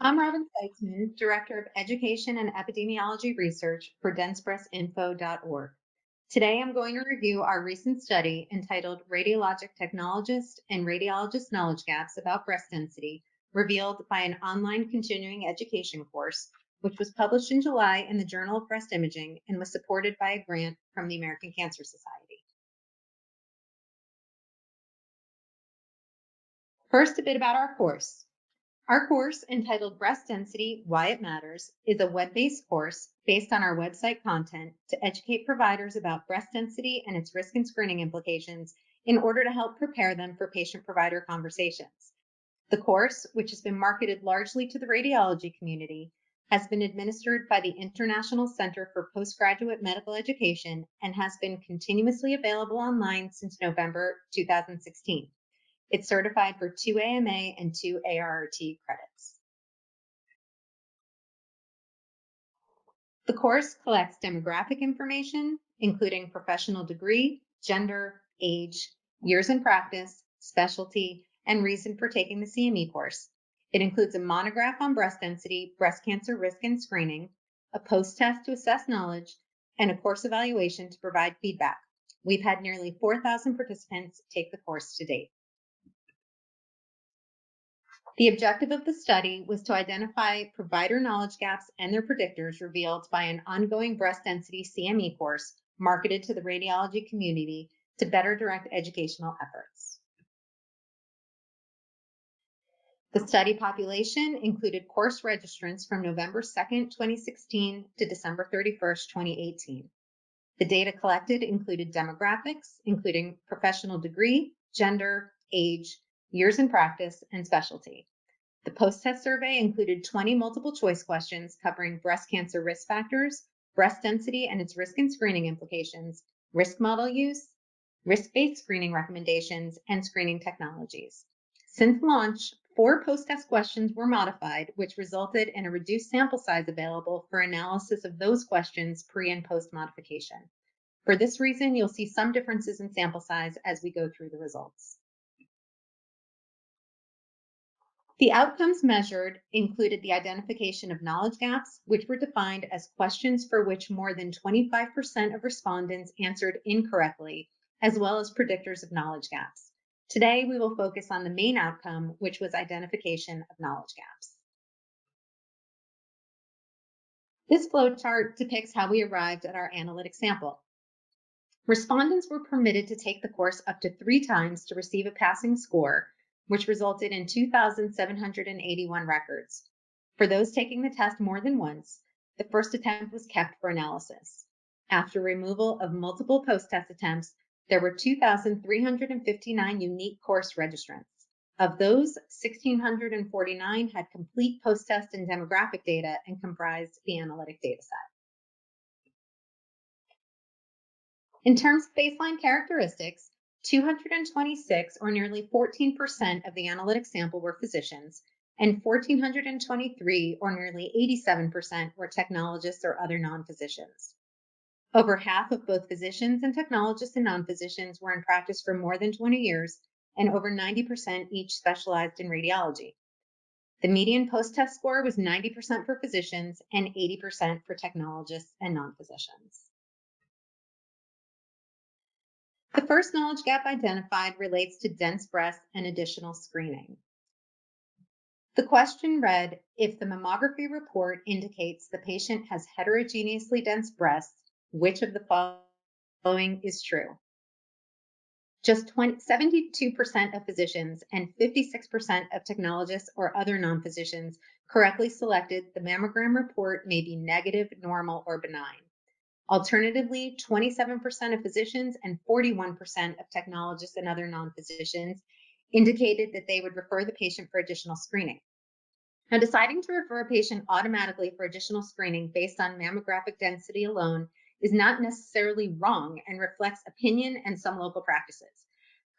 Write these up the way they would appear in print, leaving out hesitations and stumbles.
I'm Robin Seitzman, Director of Education and Epidemiology Research for Densebreast-info.org. Today, I'm going to review our recent study entitled Radiologic Technologist and Radiologist Knowledge Gaps About Breast Density, revealed by an online continuing education course, which was published in July in the Journal of Breast Imaging and was supported by a grant from the American Cancer Society. First, a bit about our course. Our course, entitled Breast Density, Why It Matters, is a web-based course based on our website content to educate providers about breast density and its risk and screening implications in order to help prepare them for patient-provider conversations. The course, which has been marketed largely to the radiology community, has been administered by the International Center for Postgraduate Medical Education and has been continuously available online since November 2016. It's certified for 2 AMA and 2 ARRT credits. The course collects demographic information, including professional degree, gender, age, years in practice, specialty, and reason for taking the CME course. It includes a monograph on breast density, breast cancer risk and screening, a post-test to assess knowledge, and a course evaluation to provide feedback. We've had nearly 4,000 participants take the course to date. The objective of the study was to identify provider knowledge gaps and their predictors revealed by an ongoing breast density CME course marketed to the radiology community to better direct educational efforts. The study population included course registrants from November 2nd, 2016 to December 31st, 2018. The data collected included demographics, including professional degree, gender, age, years in practice, and specialty. The post-test survey included 20 multiple choice questions covering breast cancer risk factors, breast density and its risk and screening implications, risk model use, risk-based screening recommendations, and screening technologies. Since launch, 4 post-test questions were modified, which resulted in a reduced sample size available for analysis of those questions pre- and post-modification. For this reason, you'll see some differences in sample size as we go through the results. The outcomes measured included the identification of knowledge gaps, which were defined as questions for which more than 25% of respondents answered incorrectly, as well as predictors of knowledge gaps. Today, we will focus on the main outcome, which was identification of knowledge gaps. This flowchart depicts how we arrived at our analytic sample. Respondents were permitted to take the course up to 3 times to receive a passing score, which resulted in 2,781 records. For those taking the test more than once, the first attempt was kept for analysis. After removal of multiple post-test attempts, there were 2,359 unique course registrants. Of those, 1,649 had complete post-test and demographic data and comprised the analytic dataset. In terms of baseline characteristics, 226, or nearly 14% of the analytic sample were physicians, and 1,423, or nearly 87%, were technologists or other non-physicians. Over half of both physicians and technologists and non-physicians were in practice for more than 20 years, and over 90% each specialized in radiology. The median post-test score was 90% for physicians and 80% for technologists and non-physicians. The first knowledge gap identified relates to dense breasts and additional screening. The question read, if the mammography report indicates the patient has heterogeneously dense breasts, which of the following is true? Just 72% of physicians and 56% of technologists or other non-physicians correctly selected the mammogram report may be negative, normal, or benign. Alternatively, 27% of physicians and 41% of technologists and other non-physicians indicated that they would refer the patient for additional screening. Now, deciding to refer a patient automatically for additional screening based on mammographic density alone is not necessarily wrong and reflects opinion and some local practices.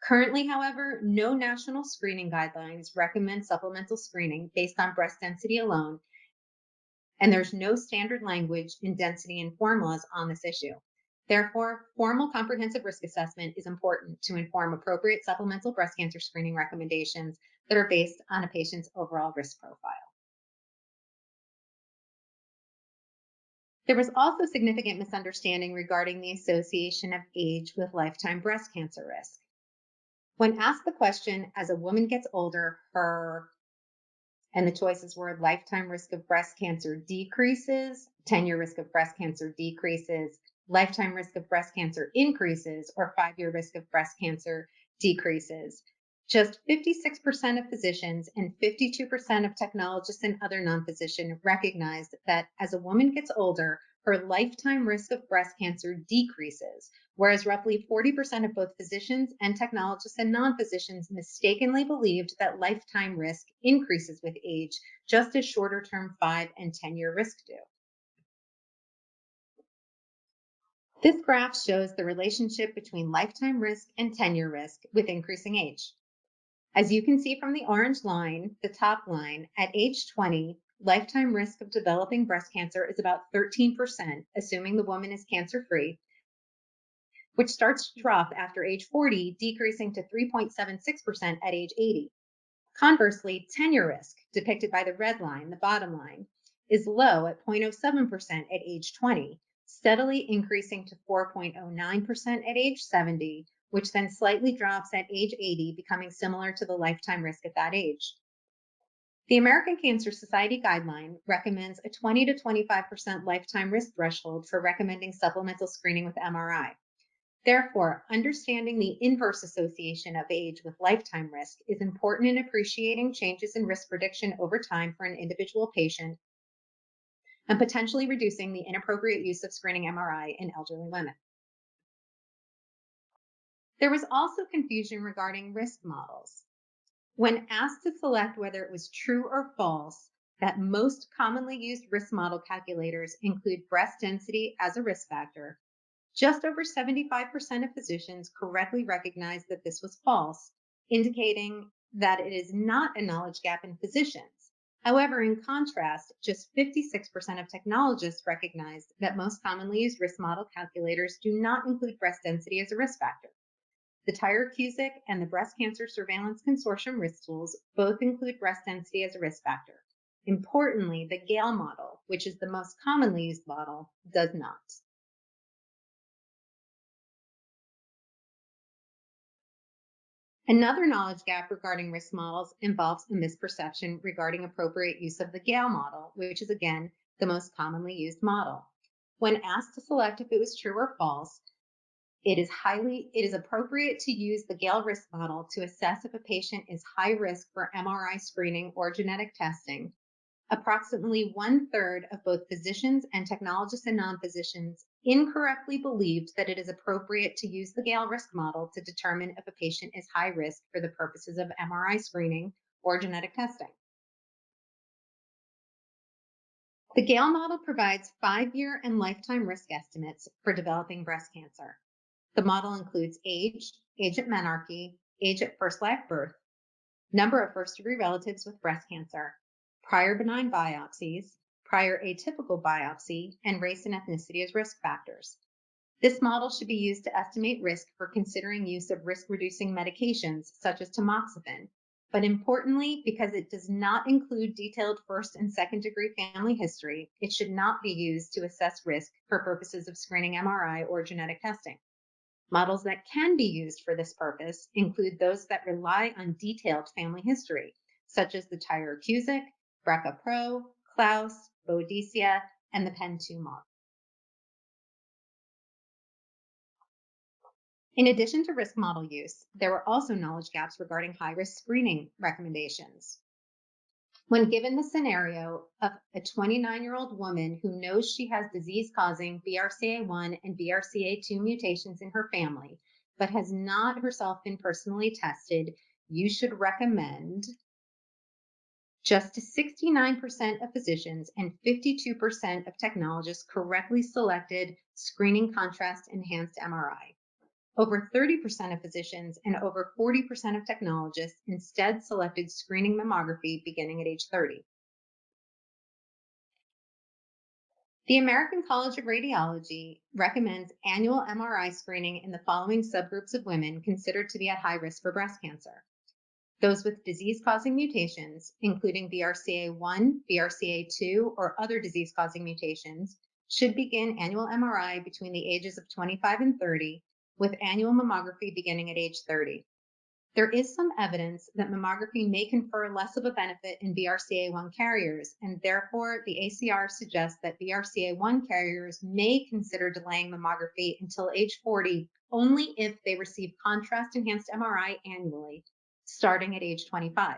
Currently, however, no national screening guidelines recommend supplemental screening based on breast density alone, and there's no standard language in density and formulas on this issue. Therefore, formal comprehensive risk assessment is important to inform appropriate supplemental breast cancer screening recommendations that are based on a patient's overall risk profile. There was also significant misunderstanding regarding the association of age with lifetime breast cancer risk. When asked the question, as a woman gets older, and the choices were lifetime risk of breast cancer decreases, 10-year risk of breast cancer decreases, lifetime risk of breast cancer increases, or 5-year risk of breast cancer decreases. Just 56% of physicians and 52% of technologists and other non-physicians recognized that as a woman gets older, her lifetime risk of breast cancer decreases, whereas roughly 40% of both physicians and technologists and non-physicians mistakenly believed that lifetime risk increases with age, just as shorter-term 5 and 10-year risk do. This graph shows the relationship between lifetime risk and 10-year risk with increasing age. As you can see from the orange line, the top line, at age 20, lifetime risk of developing breast cancer is about 13%, assuming the woman is cancer-free, which starts to drop after age 40, decreasing to 3.76% at age 80. Conversely, 10-year risk, depicted by the red line, the bottom line, is low at 0.07% at age 20, steadily increasing to 4.09% at age 70, which then slightly drops at age 80, becoming similar to the lifetime risk at that age. The American Cancer Society guideline recommends a 20 to 25% lifetime risk threshold for recommending supplemental screening with MRI. Therefore, understanding the inverse association of age with lifetime risk is important in appreciating changes in risk prediction over time for an individual patient and potentially reducing the inappropriate use of screening MRI in elderly women. There was also confusion regarding risk models. When asked to select whether it was true or false that most commonly used risk model calculators include breast density as a risk factor, just over 75% of physicians correctly recognized that this was false, indicating that it is not a knowledge gap in physicians. However, in contrast, just 56% of technologists recognized that most commonly used risk model calculators do not include breast density as a risk factor. The Tyrer-Cuzick and the Breast Cancer Surveillance Consortium risk tools both include breast density as a risk factor. Importantly, the Gail model, which is the most commonly used model, does not. Another knowledge gap regarding risk models involves a misperception regarding appropriate use of the Gail model, which is again the most commonly used model. When asked to select if it was true or false, it is appropriate to use the Gail risk model to assess if a patient is high risk for MRI screening or genetic testing. Approximately 1/3 of both physicians and technologists and non-physicians incorrectly believed that it is appropriate to use the Gail risk model to determine if a patient is high risk for the purposes of MRI screening or genetic testing. The Gail model provides 5-year and lifetime risk estimates for developing breast cancer. The model includes age at menarche, age at first live birth, number of first-degree relatives with breast cancer, prior benign biopsies, prior atypical biopsy, and race and ethnicity as risk factors. This model should be used to estimate risk for considering use of risk-reducing medications such as tamoxifen, but importantly, because it does not include detailed first and second-degree family history, it should not be used to assess risk for purposes of screening MRI or genetic testing. Models that can be used for this purpose include those that rely on detailed family history, such as the Tyrer-Cuzick, BRCA Pro, Klaus, Boadicea, and the PEN2 model. In addition to risk model use, there were also knowledge gaps regarding high-risk screening recommendations. When given the scenario of a 29-year-old woman who knows she has disease-causing BRCA1 and BRCA2 mutations in her family, but has not herself been personally tested, you should recommend. Just 69% of physicians and 52% of technologists correctly selected screening contrast enhanced MRI. Over 30% of physicians and over 40% of technologists instead selected screening mammography beginning at age 30. The American College of Radiology recommends annual MRI screening in the following subgroups of women considered to be at high risk for breast cancer. Those with disease-causing mutations, including BRCA1, BRCA2, or other disease-causing mutations, should begin annual MRI between the ages of 25 and 30, with annual mammography beginning at age 30. There is some evidence that mammography may confer less of a benefit in BRCA1 carriers, and therefore the ACR suggests that BRCA1 carriers may consider delaying mammography until age 40 only if they receive contrast-enhanced MRI annually, starting at age 25.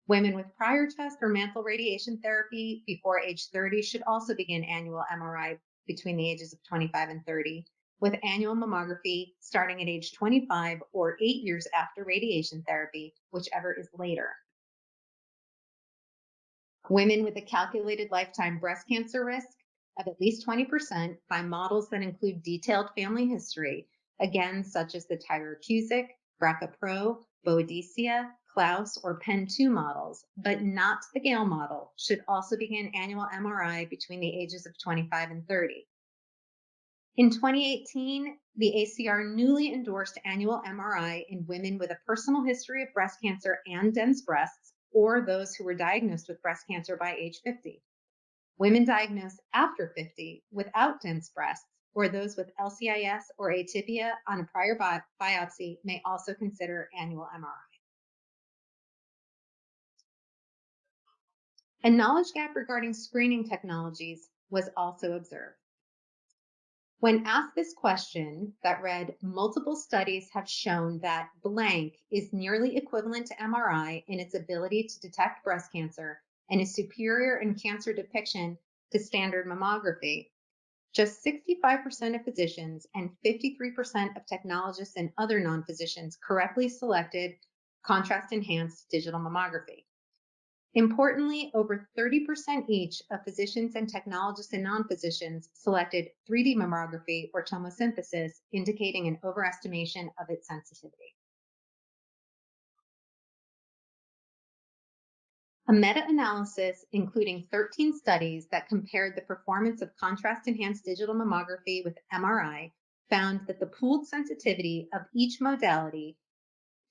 Women with prior test or mantle radiation therapy before age 30 should also begin annual MRI between the ages of 25 and 30, with annual mammography starting at age 25 or 8 years after radiation therapy, whichever is later. Women with a calculated lifetime breast cancer risk of at least 20% by models that include detailed family history, again, such as the Tyrer-Cuzick, BRCA-Pro, Boadicea, Klaus, or PEN2 models, but not the Gail model, should also begin annual MRI between the ages of 25 and 30. In 2018, the ACR newly endorsed annual MRI in women with a personal history of breast cancer and dense breasts, or those who were diagnosed with breast cancer by age 50. Women diagnosed after 50 without dense breasts, or those with LCIS or atypia on a prior biopsy may also consider annual MRI. A knowledge gap regarding screening technologies was also observed. When asked this question that read, multiple studies have shown that blank is nearly equivalent to MRI in its ability to detect breast cancer and is superior in cancer depiction to standard mammography, just 65% of physicians and 53% of technologists and other non-physicians correctly selected contrast-enhanced digital mammography. Importantly, over 30% each of physicians and technologists and non-physicians selected 3D mammography or tomosynthesis, indicating an overestimation of its sensitivity. A meta-analysis including 13 studies that compared the performance of contrast-enhanced digital mammography with MRI found that the pooled sensitivity of each modality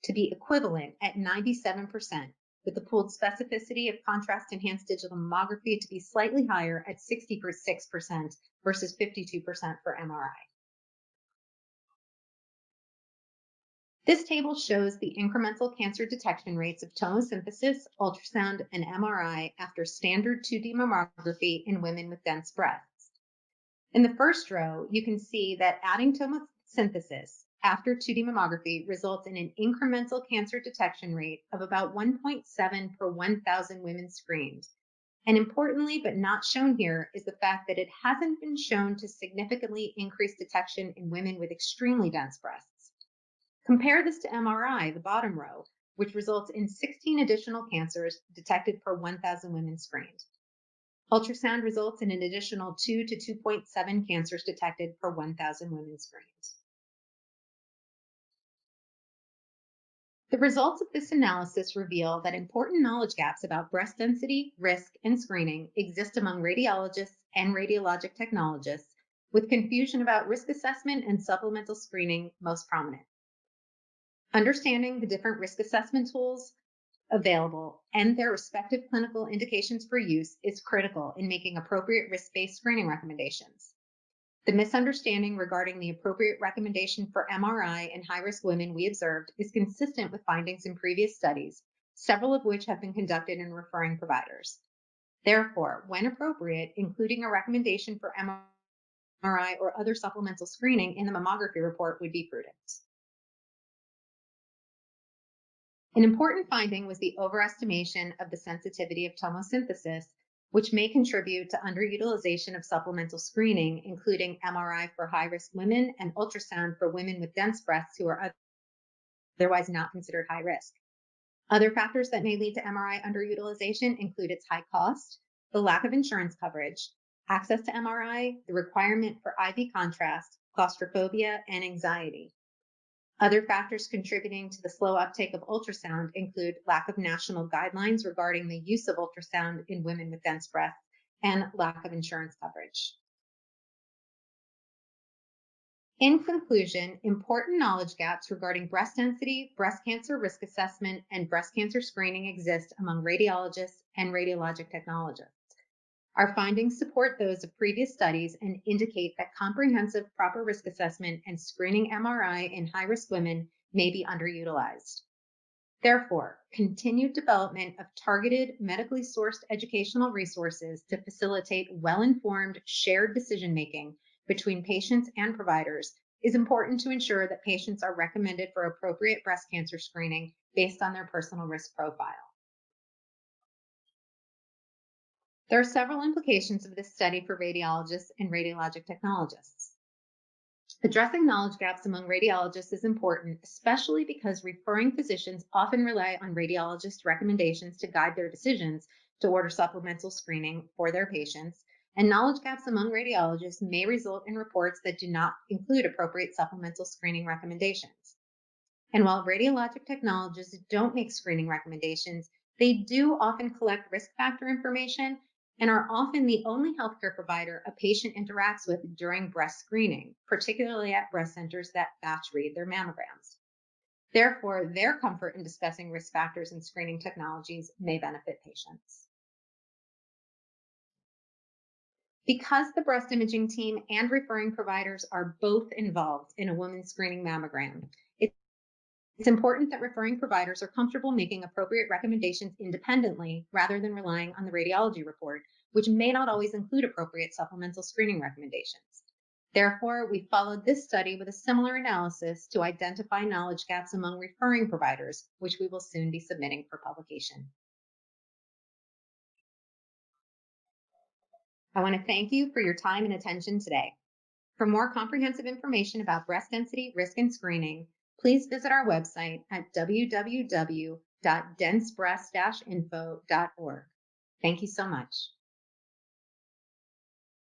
to be equivalent at 97%, with the pooled specificity of contrast-enhanced digital mammography to be slightly higher at 66% versus 52% for MRI. This table shows the incremental cancer detection rates of tomosynthesis, ultrasound, and MRI after standard 2D mammography in women with dense breasts. In the first row, you can see that adding tomosynthesis after 2D mammography results in an incremental cancer detection rate of about 1.7 per 1,000 women screened. And importantly, but not shown here, is the fact that it hasn't been shown to significantly increase detection in women with extremely dense breasts. Compare this to MRI, the bottom row, which results in 16 additional cancers detected per 1,000 women screened. Ultrasound results in an additional 2 to 2.7 cancers detected per 1,000 women screened. The results of this analysis reveal that important knowledge gaps about breast density, risk, and screening exist among radiologists and radiologic technologists, with confusion about risk assessment and supplemental screening most prominent. Understanding the different risk assessment tools available and their respective clinical indications for use is critical in making appropriate risk-based screening recommendations. The misunderstanding regarding the appropriate recommendation for MRI in high-risk women we observed is consistent with findings in previous studies, several of which have been conducted in referring providers. Therefore, when appropriate, including a recommendation for MRI or other supplemental screening in the mammography report would be prudent. An important finding was the overestimation of the sensitivity of tomosynthesis, which may contribute to underutilization of supplemental screening, including MRI for high-risk women and ultrasound for women with dense breasts who are otherwise not considered high risk. Other factors that may lead to MRI underutilization include its high cost, the lack of insurance coverage, access to MRI, the requirement for IV contrast, claustrophobia, and anxiety. Other factors contributing to the slow uptake of ultrasound include lack of national guidelines regarding the use of ultrasound in women with dense breasts and lack of insurance coverage. In conclusion, important knowledge gaps regarding breast density, breast cancer risk assessment, and breast cancer screening exist among radiologists and radiologic technologists. Our findings support those of previous studies and indicate that comprehensive proper risk assessment and screening MRI in high-risk women may be underutilized. Therefore, continued development of targeted, medically sourced educational resources to facilitate well-informed, shared decision-making between patients and providers is important to ensure that patients are recommended for appropriate breast cancer screening based on their personal risk profile. There are several implications of this study for radiologists and radiologic technologists. Addressing knowledge gaps among radiologists is important, especially because referring physicians often rely on radiologist recommendations to guide their decisions to order supplemental screening for their patients, and knowledge gaps among radiologists may result in reports that do not include appropriate supplemental screening recommendations. And while radiologic technologists don't make screening recommendations, they do often collect risk factor information and are often the only healthcare provider a patient interacts with during breast screening, particularly at breast centers that batch read their mammograms. Therefore, their comfort in discussing risk factors and screening technologies may benefit patients. Because the breast imaging team and referring providers are both involved in a woman's screening mammogram, it's important that referring providers are comfortable making appropriate recommendations independently rather than relying on the radiology report, which may not always include appropriate supplemental screening recommendations. Therefore, we followed this study with a similar analysis to identify knowledge gaps among referring providers, which we will soon be submitting for publication. I want to thank you for your time and attention today. For more comprehensive information about breast density, risk, and screening, please visit our website at www.densebreast-info.org. Thank you so much.